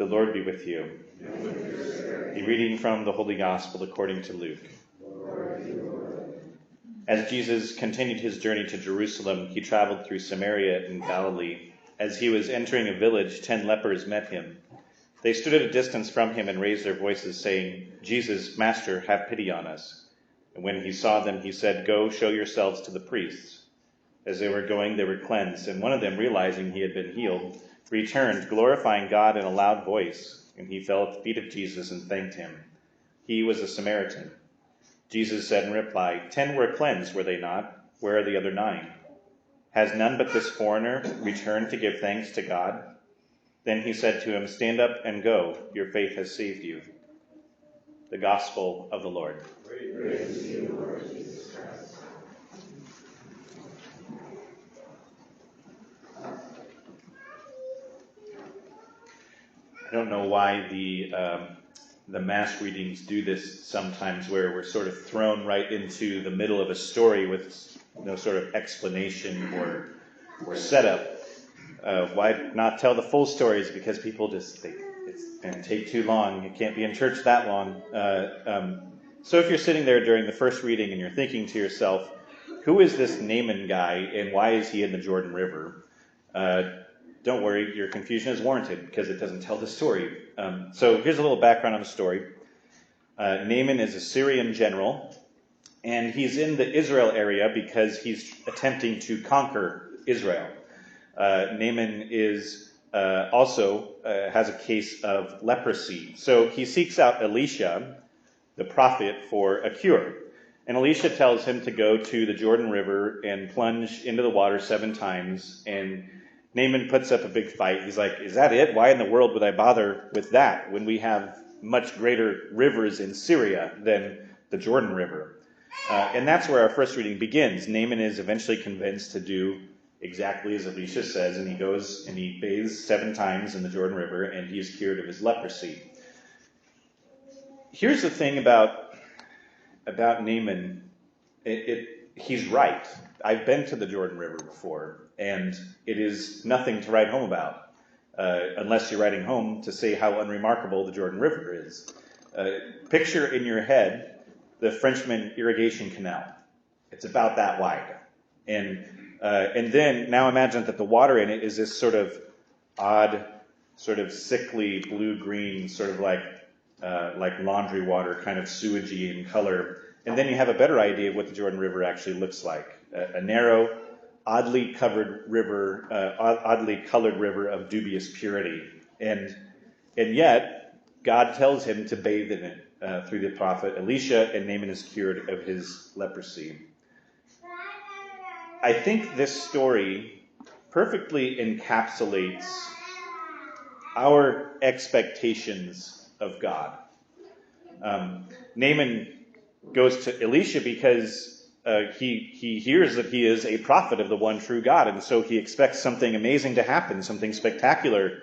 The Lord be with you. And with your spirit. A reading from the Holy Gospel according to Luke. Glory to you, Lord. As Jesus continued his journey to Jerusalem, he traveled through Samaria and Galilee. As he was entering a village, 10 lepers met him. They stood at a distance from him and raised their voices, saying, "Jesus, Master, have pity on us." And when he saw them, he said, "Go, show yourselves to the priests." As they were going, they were cleansed, and one of them, realizing he had been healed, returned, glorifying God in a loud voice, and he fell at the feet of Jesus and thanked him. He was a Samaritan. Jesus said in reply, 10 were cleansed, were they not? Where are the other 9? Has none but this foreigner returned to give thanks to God? Then he said to him, "Stand up and go. Your faith has saved you." The Gospel of the Lord. Praise to you, Lord Jesus Christ. I don't know why the Mass readings do this sometimes, where we're sort of thrown right into the middle of a story with no sort of explanation or setup. Why not tell the full stories? Because people it's going to take too long. You can't be in church that long. So if you're sitting there during the first reading and you're thinking to yourself, who is this Naaman guy and why is he in the Jordan River? Don't worry, your confusion is warranted because it doesn't tell the story. So here's a little background on the story. Naaman is a Syrian general, and he's in the Israel area because he's attempting to conquer Israel. Naaman is also has a case of leprosy. So he seeks out Elisha, the prophet, for a cure. And Elisha tells him to go to the Jordan River and plunge into the water 7 times, and Naaman puts up a big fight. He's like, "Is that it? Why in the world would I bother with that when we have much greater rivers in Syria than the Jordan River?" And that's where our first reading begins. Naaman is eventually convinced to do exactly as Elisha says, and he goes and he bathes 7 times in the Jordan River, and he is cured of his leprosy. Here's the thing about Naaman. He's right. I've been to the Jordan River before, and it is nothing to write home about, unless you're writing home to say how unremarkable the Jordan River is. Picture in your head the Frenchman irrigation canal. It's about that wide. And then now imagine that the water in it is this sort of odd, sort of sickly blue-green, sort of like laundry water, kind of sewagey in color. And then you have a better idea of what the Jordan River actually looks like. A narrow, oddly colored river of dubious purity. And yet, God tells him to bathe in it through the prophet Elisha, and Naaman is cured of his leprosy. I think this story perfectly encapsulates our expectations of God. Naaman goes to Elisha because he hears that he is a prophet of the one true God, and so he expects something amazing to happen, something spectacular,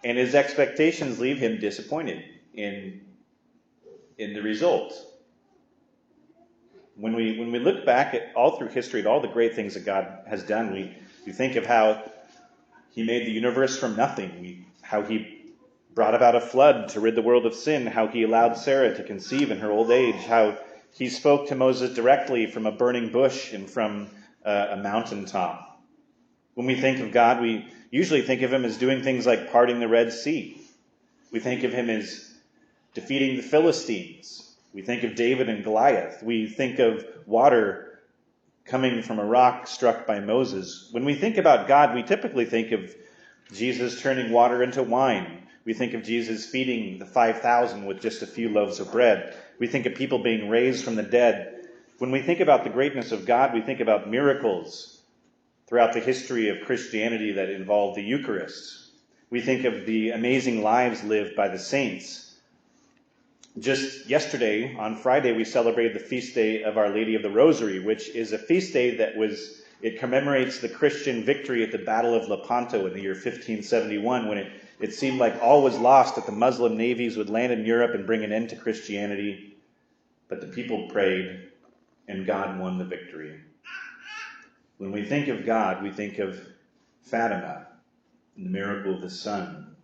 and his expectations leave him disappointed in the result. When we look back at all through history at all the great things that God has done, we think of how he made the universe from nothing, how he brought about a flood to rid the world of sin, how he allowed Sarah to conceive in her old age, how he spoke to Moses directly from a burning bush and from a mountaintop. When we think of God, we usually think of him as doing things like parting the Red Sea. We think of him as defeating the Philistines. We think of David and Goliath. We think of water coming from a rock struck by Moses. When we think about God, we typically think of Jesus turning water into wine. We think of Jesus feeding the 5,000 with just a few loaves of bread. We think of people being raised from the dead. When we think about the greatness of God, we think about miracles throughout the history of Christianity that involve the Eucharist. We think of the amazing lives lived by the saints. Just yesterday, on Friday, we celebrated the feast day of Our Lady of the Rosary, which is a feast day it commemorates the Christian victory at the Battle of Lepanto in the year 1571, when it seemed like all was lost, that the Muslim navies would land in Europe and bring an end to Christianity. But the people prayed, and God won the victory. When we think of God, we think of Fatima, and the miracle of the sun.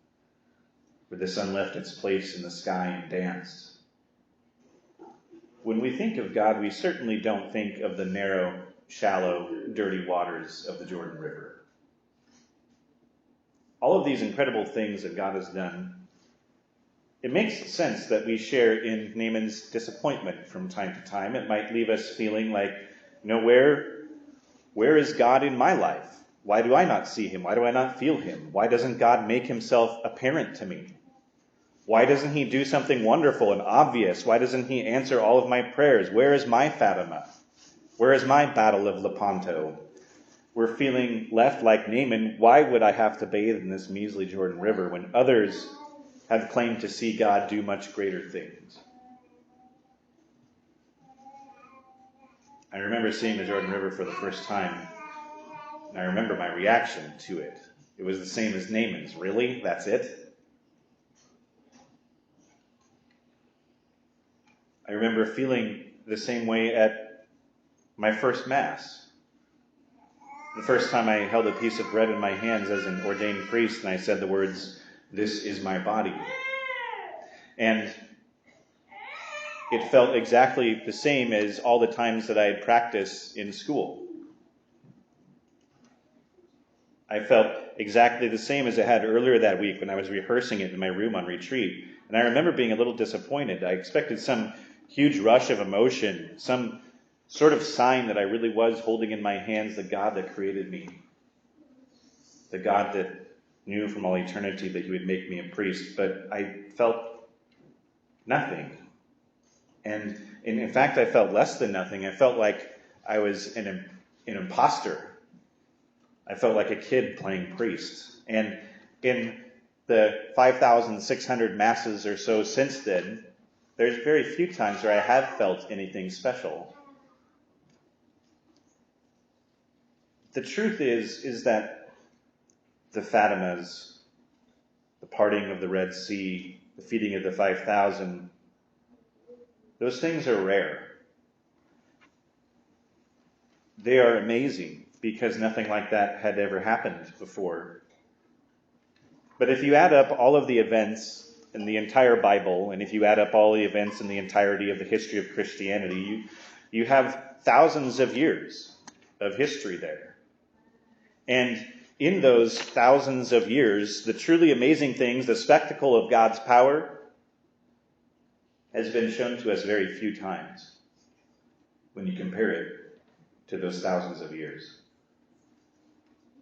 where the sun left its place in the sky and danced. When we think of God, we certainly don't think of the narrow, shallow, dirty waters of the Jordan River. All of these incredible things that God has done, it makes sense that we share in Naaman's disappointment from time to time. It might leave us feeling like, where is God in my life? Why do I not see him? Why do I not feel him? Why doesn't God make himself apparent to me? Why doesn't he do something wonderful and obvious? Why doesn't he answer all of my prayers? Where is my Fatima? Where is my battle of Lepanto? We're feeling left like Naaman. Why would I have to bathe in this measly Jordan River when others have claimed to see God do much greater things? I remember seeing the Jordan River for the first time, and I remember my reaction to it. It was the same as Naaman's. Really? That's it? I remember feeling the same way at my first Mass. The first time I held a piece of bread in my hands as an ordained priest, and I said the words, "This is my body." And it felt exactly the same as all the times that I had practiced in school. I felt exactly the same as I had earlier that week when I was rehearsing it in my room on retreat. And I remember being a little disappointed. I expected some huge rush of emotion, some sort of sign that I really was holding in my hands the God that created me, the God that knew from all eternity that he would make me a priest. But I felt nothing. And in fact, I felt less than nothing. I felt like I was an imposter. I felt like a kid playing priest. And in the 5,600 masses or so since then, there's very few times where I have felt anything special. The truth is that the Fatimas, the parting of the Red Sea, the feeding of the 5,000, those things are rare. They are amazing because nothing like that had ever happened before. But if you add up all of the events in the entire Bible, and if you add up all the events in the entirety of the history of Christianity, you have thousands of years of history there. And in those thousands of years, the truly amazing things, the spectacle of God's power, has been shown to us very few times when you compare it to those thousands of years.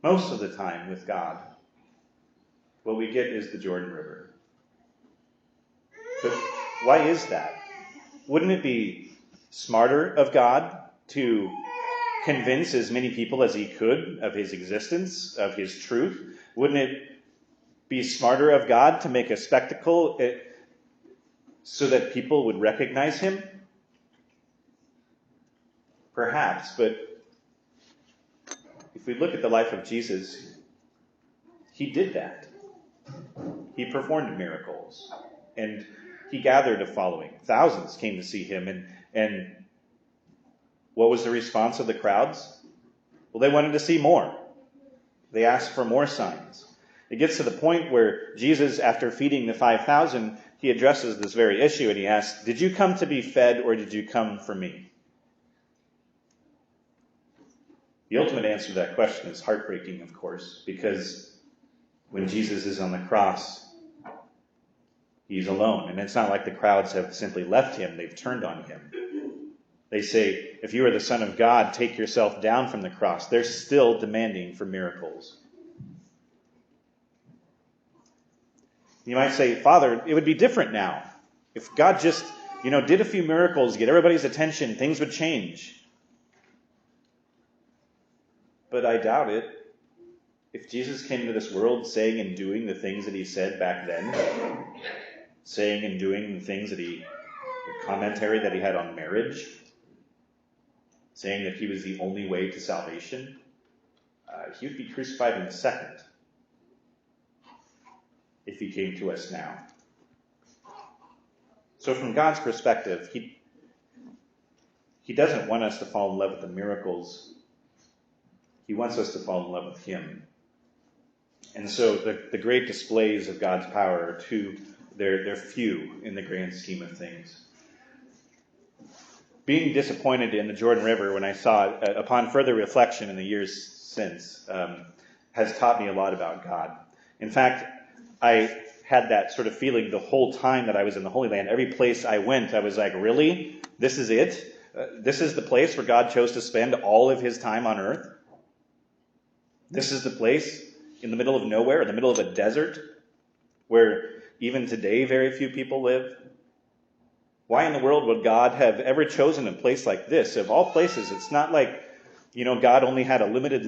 Most of the time with God, what we get is the Jordan River. But why is that? Wouldn't it be smarter of God to convince as many people as he could of his existence, of his truth? Wouldn't it be smarter of God to make a spectacle so that people would recognize him? Perhaps, but if we look at the life of Jesus, he did that. He performed miracles, and he gathered a following. Thousands came to see him, and what was the response of the crowds? Well, they wanted to see more. They asked for more signs. It gets to the point where Jesus, after feeding the 5,000, he addresses this very issue, and he asks, "Did you come to be fed, or did you come for me?" The ultimate answer to that question is heartbreaking, of course, because when Jesus is on the cross, he's alone. And it's not like the crowds have simply left him. They've turned on him. They say, "If you are the Son of God, take yourself down from the cross." They're still demanding for miracles. You might say, "Father, it would be different now. If God just, did a few miracles, get everybody's attention, things would change." But I doubt it. If Jesus came into this world saying and doing the things that he said back then, saying and doing the things the commentary that he had on marriage, saying that he was the only way to salvation, he would be crucified in a second if he came to us now. So from God's perspective, he doesn't want us to fall in love with the miracles. He wants us to fall in love with him. And so the great displays of God's power are they're few in the grand scheme of things. Being disappointed in the Jordan River when I saw it, upon further reflection in the years since, has taught me a lot about God. In fact, I had that sort of feeling the whole time that I was in the Holy Land. Every place I went, I was like, really? This is it? This is the place where God chose to spend all of his time on earth? This is the place in the middle of nowhere, in the middle of a desert, where even today very few people live? Why in the world would God have ever chosen a place like this? Of all places, it's not like, God only had a limited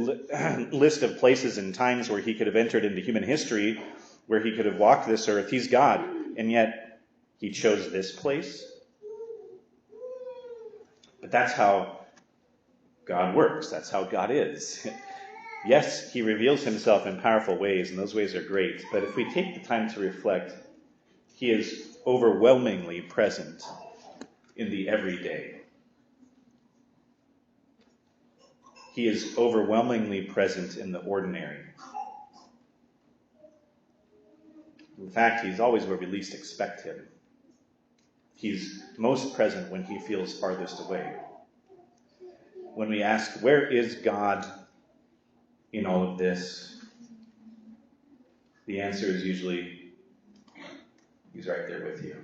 list of places and times where he could have entered into human history, where he could have walked this earth. He's God, and yet he chose this place. But that's how God works. That's how God is. Yes, he reveals himself in powerful ways, and those ways are great. But if we take the time to reflect, he is overwhelmingly present in the everyday. He is overwhelmingly present in the ordinary. In fact, he's always where we least expect him. He's most present when he feels farthest away. When we ask, where is God in all of this? The answer is usually, he's right there with you.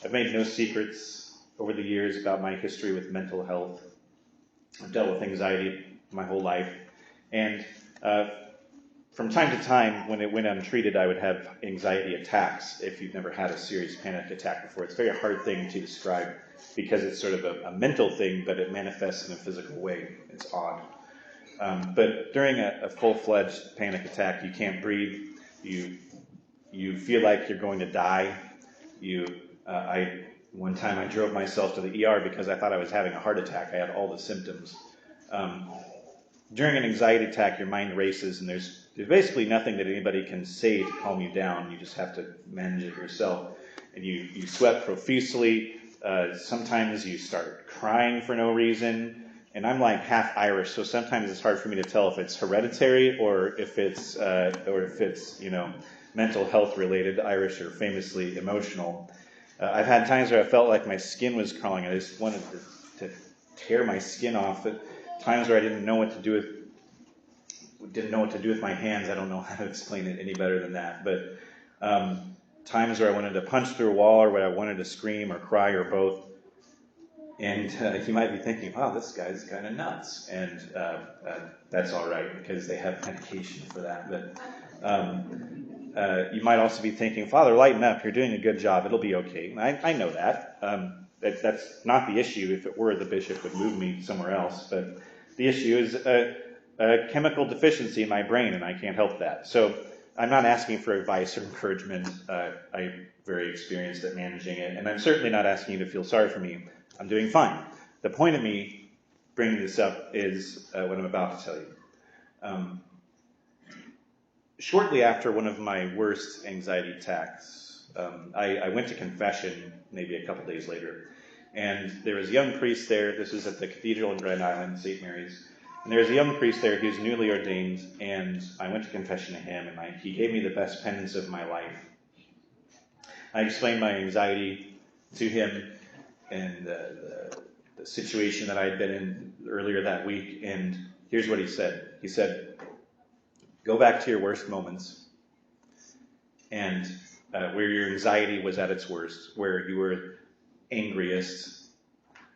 I've made no secrets over the years about my history with mental health. I've dealt with anxiety my whole life. And from time to time, when it went untreated, I would have anxiety attacks. If you've never had a serious panic attack before, it's a very hard thing to describe because it's sort of a mental thing, but it manifests in a physical way. It's odd. But during a full-fledged panic attack, you can't breathe. You feel like you're going to die. One time I drove myself to the ER because I thought I was having a heart attack. I had all the symptoms. During an anxiety attack, your mind races, and there's basically nothing that anybody can say to calm you down. You just have to manage it yourself. And you sweat profusely. Sometimes you start crying for no reason. And I'm like half Irish, so sometimes it's hard for me to tell if it's hereditary or if it's mental health related. Irish are famously emotional. I've had times where I felt like my skin was crawling. I just wanted to tear my skin off. At times where I didn't know what to do with my hands. I don't know how to explain it any better than that. But times where I wanted to punch through a wall, or where I wanted to scream or cry, or both. And you might be thinking, wow, this guy's kind of nuts. And that's all right, because they have medication for that. But you might also be thinking, Father, lighten up. You're doing a good job. It'll be okay. I know that. That's not the issue. If it were, the bishop would move me somewhere else. But the issue is a chemical deficiency in my brain, and I can't help that. So I'm not asking for advice or encouragement. I'm very experienced at managing it. And I'm certainly not asking you to feel sorry for me. I'm doing fine. The point of me bringing this up is what I'm about to tell you. Shortly after one of my worst anxiety attacks, I went to confession maybe a couple days later. And there was a young priest there. This was at the cathedral in Grand Island, St. Mary's. And there was a young priest there. He was newly ordained. And I went to confession to him. And he gave me the best penance of my life. I explained my anxiety to him and the situation that I had been in earlier that week. And here's what he said. He said, go back to your worst moments, and where your anxiety was at its worst, where you were angriest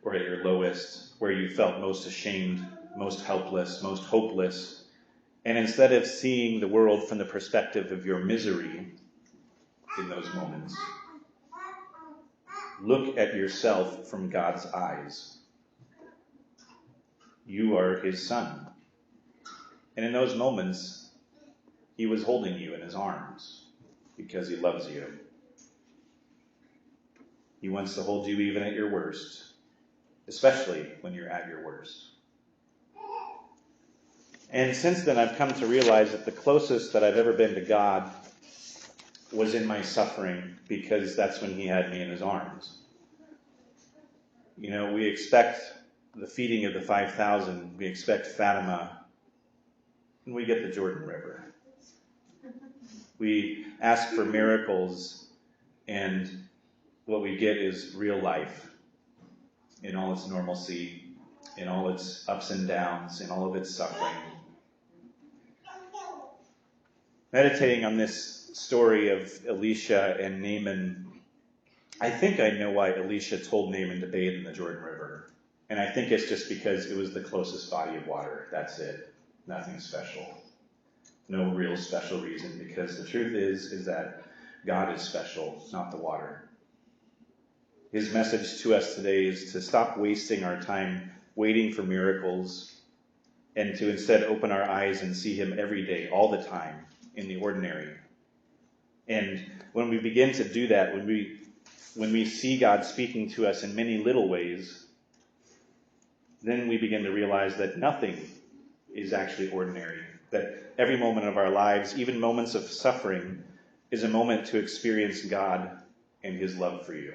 or at your lowest, where you felt most ashamed, most helpless, most hopeless. And instead of seeing the world from the perspective of your misery in those moments, look at yourself from God's eyes. You are his son. And in those moments, he was holding you in his arms because he loves you. He wants to hold you even at your worst, especially when you're at your worst. And since then, I've come to realize that the closest that I've ever been to God was in my suffering, because that's when he had me in his arms. We expect the feeding of the 5,000. We expect Fatima and we get the Jordan River. We ask for miracles, and what we get is real life in all its normalcy, in all its ups and downs, in all of its suffering. Meditating on this story of Elisha and Naaman, I think I know why Elisha told Naaman to bathe in the Jordan River. And I think it's just because it was the closest body of water. That's it. Nothing special. No real special reason, because the truth is that God is special, not the water. His message to us today is to stop wasting our time waiting for miracles and to instead open our eyes and see him every day, all the time, in the ordinary. And when we begin to do that, when we see God speaking to us in many little ways, then we begin to realize that nothing is actually ordinary. That every moment of our lives, even moments of suffering, is a moment to experience God and his love for you.